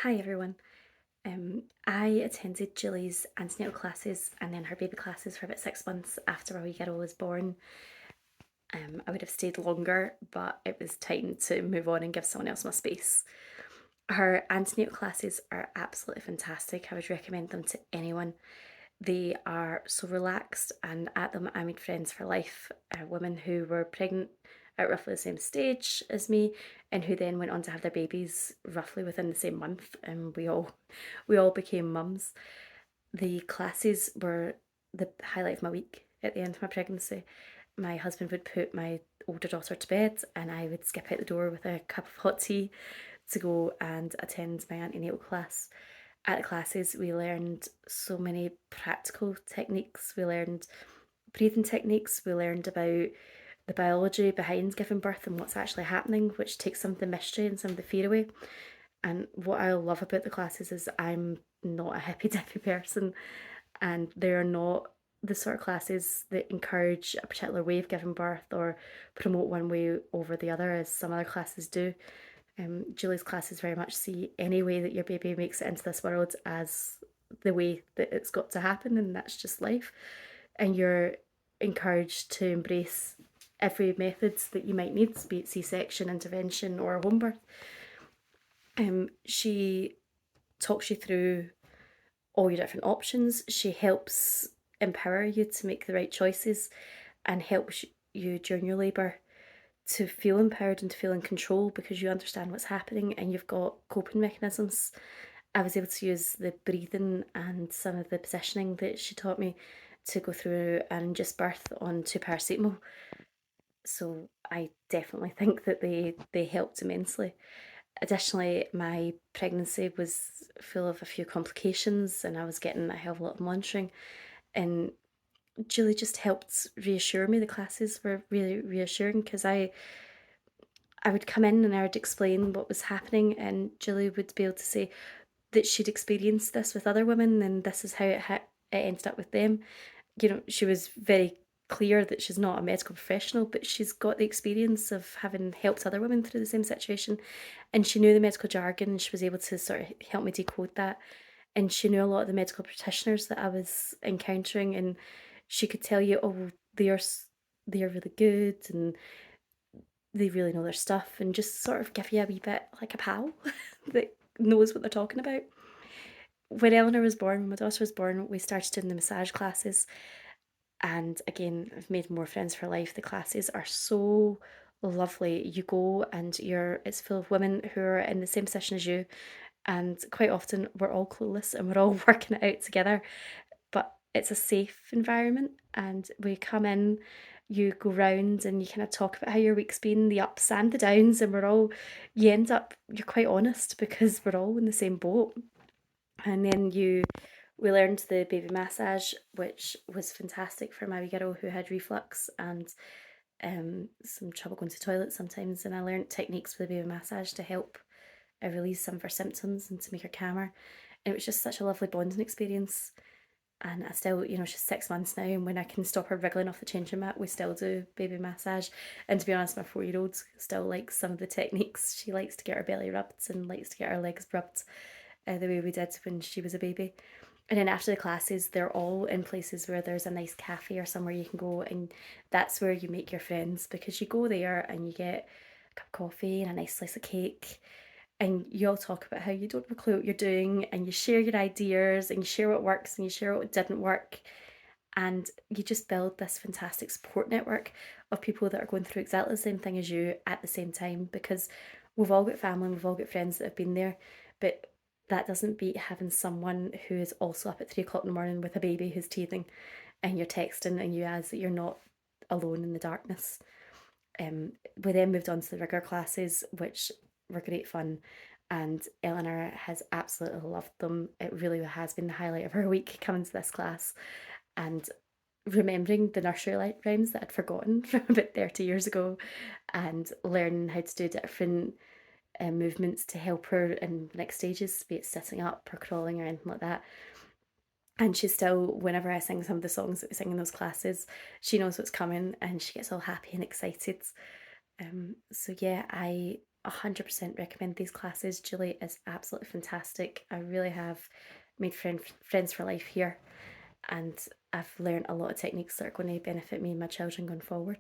Hi everyone. I attended Julie's antenatal classes and then her baby classes for about 6 months after our wee girl was born. I would have stayed longer, but it was time to move on and give someone else my space. Her antenatal classes are absolutely fantastic. I would recommend them to anyone. They are so relaxed, and at them, I made friends for life. Women who were pregnant at roughly the same stage as me, and who then went on to have their babies roughly within the same month, and we all became mums. The classes were the highlight of my week. At the end of my pregnancy, my husband would put my older daughter to bed, and I would skip out the door with a cup of hot tea to go and attend my antenatal class. At the classes, we learned so many practical techniques. We learned breathing techniques. We learned about the biology behind giving birth and what's actually happening, which takes some of the mystery and some of the fear away. And what I love about the classes is I'm not a hippy dippy person, and they're not the sort of classes that encourage a particular way of giving birth or promote one way over the other, as some other classes do. Julie's classes very much see any way that your baby makes it into this world as the way that it's got to happen, and that's just life. And you're encouraged to embrace every method that you might need, be it C-section, intervention, or home birth. She talks you through all your different options. She helps empower you to make the right choices and helps you during your labour to feel empowered and to feel in control because you understand what's happening and you've got coping mechanisms. I was able to use the breathing and some of the positioning that she taught me to go through an induced birth on 2 paracetamol. So I definitely think that they helped immensely. Additionally, my pregnancy was full of a few complications and I was getting a hell of a lot of monitoring. And Julie just helped reassure me. The classes were really reassuring because I would come in and I would explain what was happening, and Julie would be able to say that she'd experienced this with other women, and this is how it ended up with them. She was very clear that she's not a medical professional, but she's got the experience of having helped other women through the same situation, and she knew the medical jargon, and she was able to sort of help me decode that. And she knew a lot of the medical practitioners that I was encountering, and she could tell you, oh, they're really good, and they really know their stuff, and just sort of give you a wee bit like a pal that knows what they're talking about. When my daughter was born, we started doing the massage classes. And again, I've made more friends for life. The classes are so lovely. You go and it's full of women who are in the same position as you. And quite often we're all clueless and we're all working it out together. But it's a safe environment, and we come in, you go round and you kind of talk about how your week's been, the ups and the downs, and you're quite honest because we're all in the same boat. And then we learned the baby massage, which was fantastic for my wee girl who had reflux and some trouble going to the toilet sometimes. And I learned techniques for the baby massage to help release some of her symptoms and to make her calmer. And it was just such a lovely bonding experience. And I still, she's 6 months now, and when I can stop her wriggling off the changing mat, we still do baby massage. And to be honest, my 4-year-old still likes some of the techniques. She likes to get her belly rubbed and likes to get her legs rubbed the way we did when she was a baby. And then after the classes, they're all in places where there's a nice cafe or somewhere you can go, and that's where you make your friends because you go there and you get a cup of coffee and a nice slice of cake, and you all talk about how you don't have a clue what you're doing, and you share your ideas and you share what works and you share what didn't work, and you just build this fantastic support network of people that are going through exactly the same thing as you at the same time, because we've all got family and we've all got friends that have been there, but that doesn't beat having someone who is also up at 3 o'clock in the morning with a baby who's teething, and you're texting and you realize that you're not alone in the darkness. We then moved on to the rigor classes, which were great fun, and Eleanor has absolutely loved them. It really has been the highlight of her week coming to this class and remembering the nursery rhymes that I'd forgotten from about 30 years ago, and learning how to do different movements to help her in the next stages, be it sitting up or crawling or anything like that. And she still, whenever I sing some of the songs that we sing in those classes, she knows what's coming and she gets all happy and excited. So yeah, I 100% recommend these classes. Julie is absolutely fantastic. I really have made friends for life here, and I've learned a lot of techniques that are going to benefit me and my children going forward.